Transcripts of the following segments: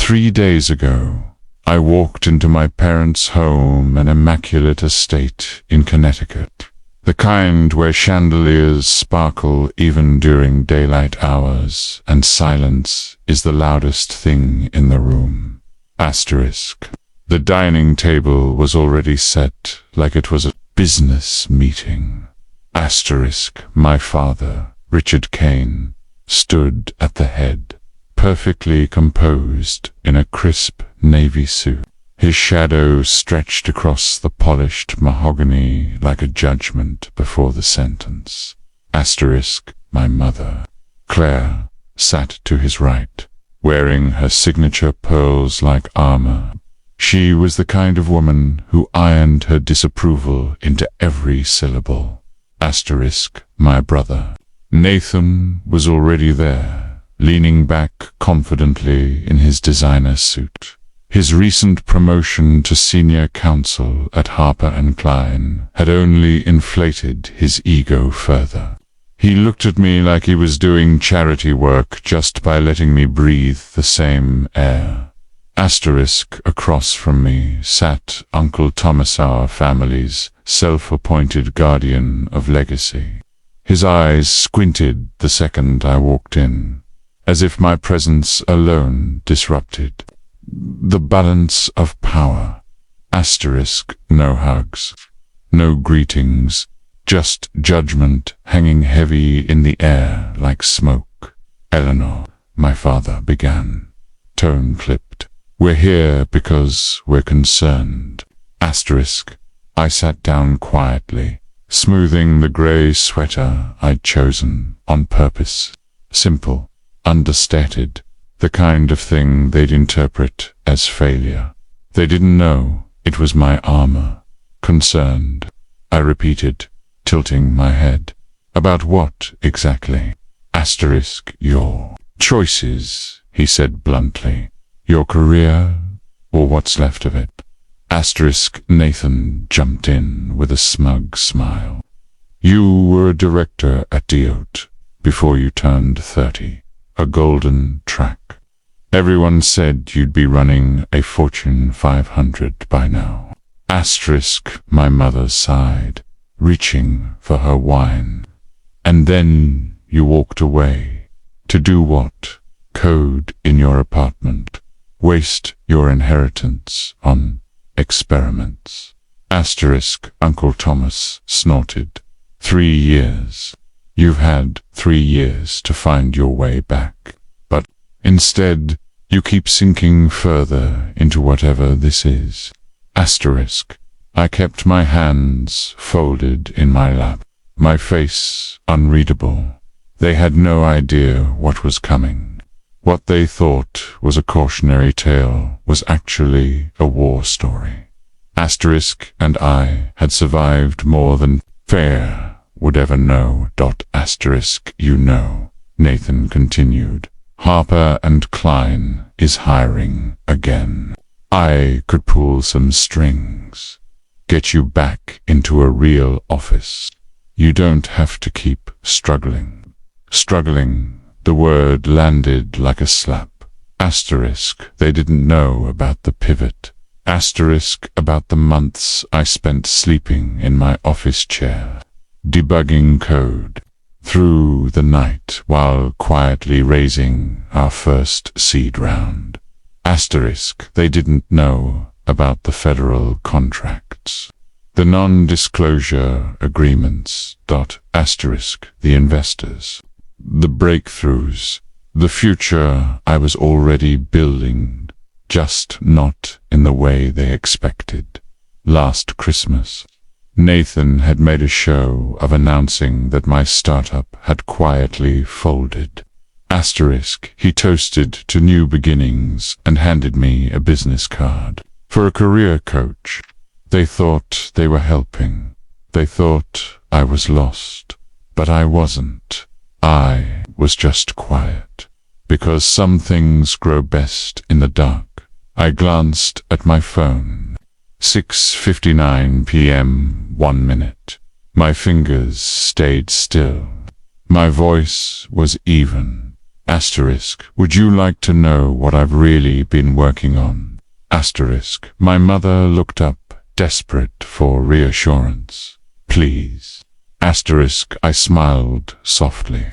3 days ago, I walked into my parents' home, an immaculate estate in Connecticut. The kind where chandeliers sparkle even during daylight hours, and silence is the loudest thing in the room. Asterisk. The dining table was already set like it was a business meeting. Asterisk. My father, Richard Kane, stood at the head, perfectly composed in a crisp navy suit. His shadow stretched across the polished mahogany like a judgment before the sentence. Asterisk. My mother, Claire, sat to his right, wearing her signature pearls like armor. She was the kind of woman who ironed her disapproval into every syllable. Asterisk. My brother, Nathan, was already there, leaning back confidently in his designer suit. His recent promotion to senior counsel at Harper & Klein had only inflated his ego further. He looked at me like he was doing charity work just by letting me breathe the same air. Asterisk. Across from me sat Uncle Thomas, our family's self-appointed guardian of legacy. His eyes squinted the second I walked in, as if my presence alone disrupted the balance of power. Asterisk. No hugs, no greetings, just judgment hanging heavy in the air like smoke. Eleanor, my father began, tone clipped. We're here because we're concerned. Asterisk. I sat down quietly, smoothing the gray sweater I'd chosen on purpose. Simple, understated, the kind of thing they'd interpret as failure. They didn't know it was my armor. Concerned, I repeated, tilting my head. About what, exactly? Asterisk. Your choices, he said bluntly. Your career, or what's left of it. Asterisk. Nathan jumped in with a smug smile. You were a director at Diot before you turned 30. A golden track. Everyone said you'd be running a Fortune 500 by now. Asterisk. My mother sighed, reaching for her wine. And then you walked away. To do what? Code in your apartment. Waste your inheritance on experiments. Asterisk. Uncle Thomas snorted. 3 years. You've had 3 years to find your way back. But instead, you keep sinking further into whatever this is. Asterisk. I kept my hands folded in my lap, my face unreadable. They had no idea what was coming. What they thought was a cautionary tale was actually a war story. Asterisk. And I had survived more than fair would ever know. Asterisk. You know, Nathan continued, Harper & Klein is hiring again. I could pull some strings. Get you back into a real office. You don't have to keep struggling. Struggling, the word landed like a slap. Asterisk. They didn't know about the pivot. Asterisk. About the months I spent sleeping in my office chair, debugging code through the night while quietly raising our first seed round. Asterisk. They didn't know about the federal contracts, the non-disclosure agreements. Asterisk. The investors, the breakthroughs, the future I was already building, just not in the way they expected. Last Christmas, Nathan had made a show of announcing that my startup had quietly folded. Asterisk. He toasted to new beginnings and handed me a business card. For a career coach. They thought they were helping. They thought I was lost. But I wasn't. I was just quiet. Because some things grow best in the dark. I glanced at my phone. 6:59 p.m. 1 minute. My fingers stayed still. My voice was even. Asterisk, would you like to know what I've really been working on? Asterisk, my mother looked up, desperate for reassurance. Please. Asterisk, I smiled softly.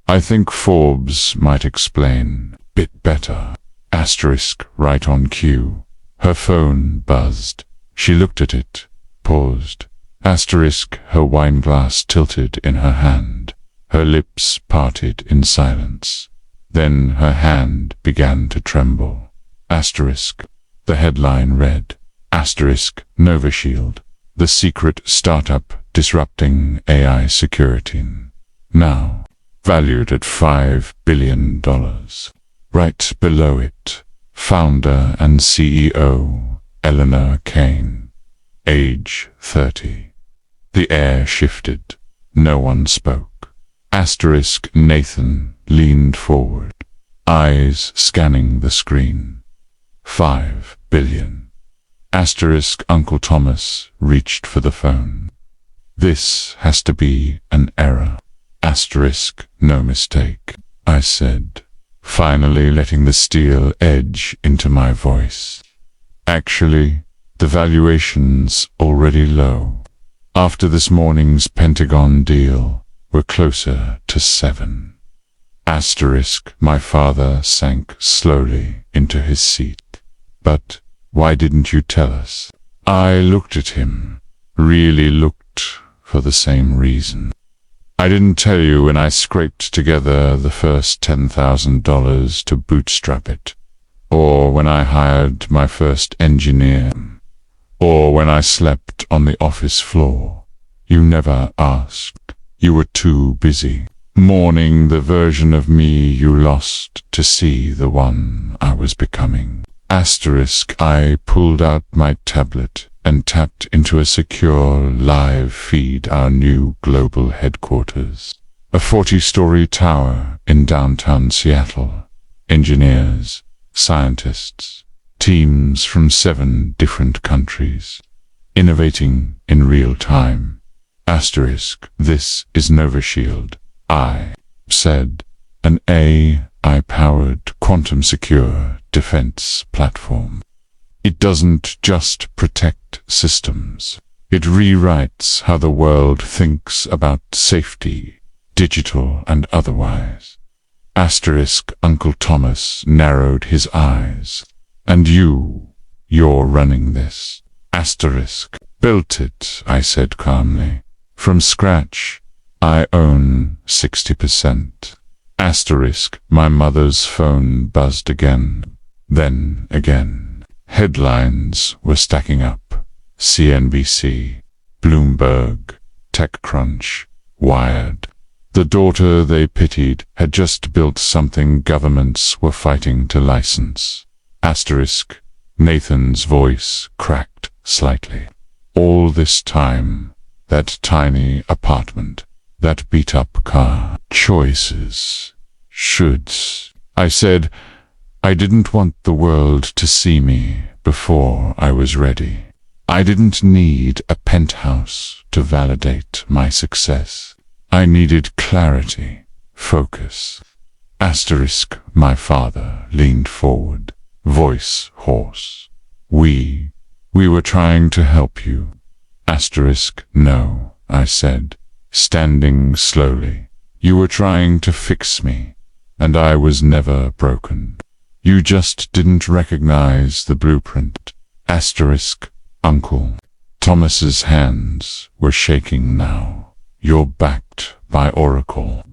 I think Forbes might explain. Bit better. Asterisk, right on cue. Her phone buzzed. She looked at it, paused. Asterisk, her wineglass tilted in her hand. Her lips parted in silence. Then her hand began to tremble. Asterisk, the headline read. Asterisk, NovaShield, the secret startup disrupting AI security. Now, valued at $5 billion. Right below it, founder and CEO, Eleanor Kane, age 30. The air shifted. No one spoke. Asterisk, Nathan leaned forward, eyes scanning the screen. 5 billion. Asterisk, Uncle Thomas reached for the phone. This has to be an error. Asterisk, no mistake, I said, finally letting the steel edge into my voice. Actually, the valuation's already low. After this morning's Pentagon deal, we're closer to 7. Asterisk, my father sank slowly into his seat. But why didn't you tell us? I looked at him, really looked, for the same reason. I didn't tell you when I scraped together the first $10,000 to bootstrap it, or when I hired my first engineer, or when I slept on the office floor. You never asked. You were too busy, mourning the version of me you lost to see the one I was becoming. Asterisk, I pulled out my tablet and tapped into a secure live feed our new global headquarters. A 40-story tower in downtown Seattle. Engineers, scientists, teams from 7 different countries, innovating in real time. Asterisk, this is NovaShield, I said, an AI-powered quantum-secure defense platform. It doesn't just protect systems. It rewrites how the world thinks about safety, digital and otherwise. Asterisk, Uncle Thomas narrowed his eyes. And you're running this. Asterisk, built it, I said calmly. From scratch, I own 60%. Asterisk, my mother's phone buzzed again, then again. Headlines were stacking up. CNBC, Bloomberg, TechCrunch, Wired. The daughter they pitied had just built something governments were fighting to license. Asterisk, Nathan's voice cracked slightly. All this time, that tiny apartment, that beat-up car, choices, shoulds. I said, I didn't want the world to see me before I was ready. I didn't need a penthouse to validate my success. I needed clarity, focus. Asterisk, my father leaned forward, voice hoarse. We were trying to help you. Asterisk, no, I said, standing slowly. You were trying to fix me, and I was never broken. You just didn't recognize the blueprint. Asterisk, Uncle. Thomas's hands were shaking now. You're backed by Oracle,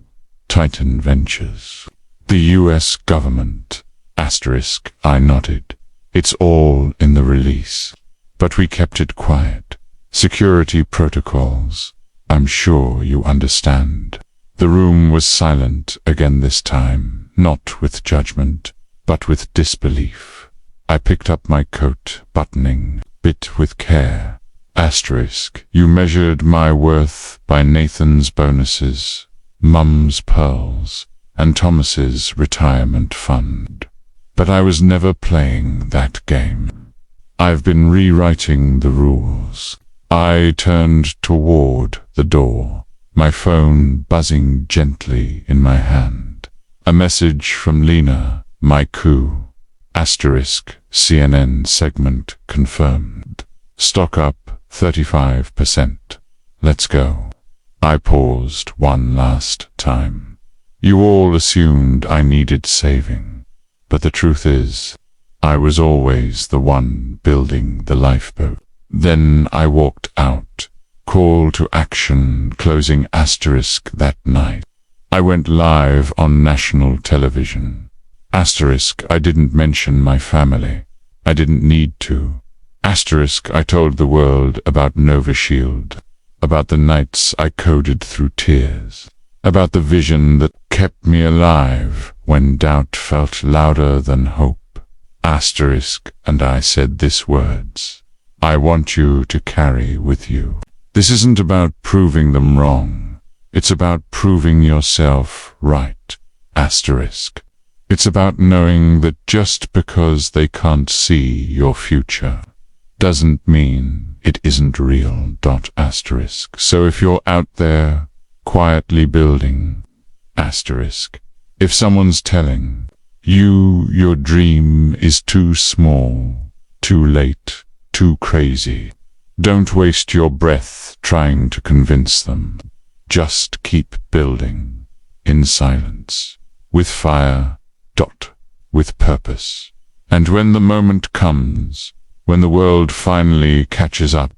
Titan Ventures, the US government. Asterisk, I nodded. It's all in the release. But we kept it quiet. Security protocols. I'm sure you understand. The room was silent again this time, not with judgment, but with disbelief. I picked up my coat, buttoning, bit with care. Asterisk, you measured my worth by Nathan's bonuses, Mum's pearls, and Thomas's retirement fund. But I was never playing that game. I've been rewriting the rules. I turned toward the door, my phone buzzing gently in my hand. A message from Lena, my coup. Asterisk, CNN segment confirmed. Stock up 35%. Let's go. I paused one last time. You all assumed I needed saving. But the truth is, I was always the one building the lifeboat. Then I walked out. Call to action, closing asterisk that night. I went live on national television. Asterisk, I didn't mention my family. I didn't need to. Asterisk, I told the world about Nova Shield, about the nights I coded through tears, about the vision that kept me alive when doubt felt louder than hope. Asterisk, and I said these words. I want you to carry with you. This isn't about proving them wrong. It's about proving yourself right. Asterisk. It's about knowing that just because they can't see your future doesn't mean it isn't real. Asterisk. So if you're out there quietly building, asterisk, if someone's telling you your dream is too small, too late, too crazy, don't waste your breath trying to convince them. Just keep building, in silence, with fire, with purpose. And when the moment comes, when the world finally catches up,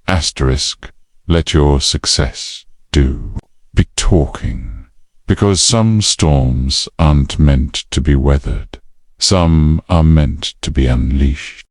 asterisk, let your success do. Be talking. Because some storms aren't meant to be weathered. Some are meant to be unleashed.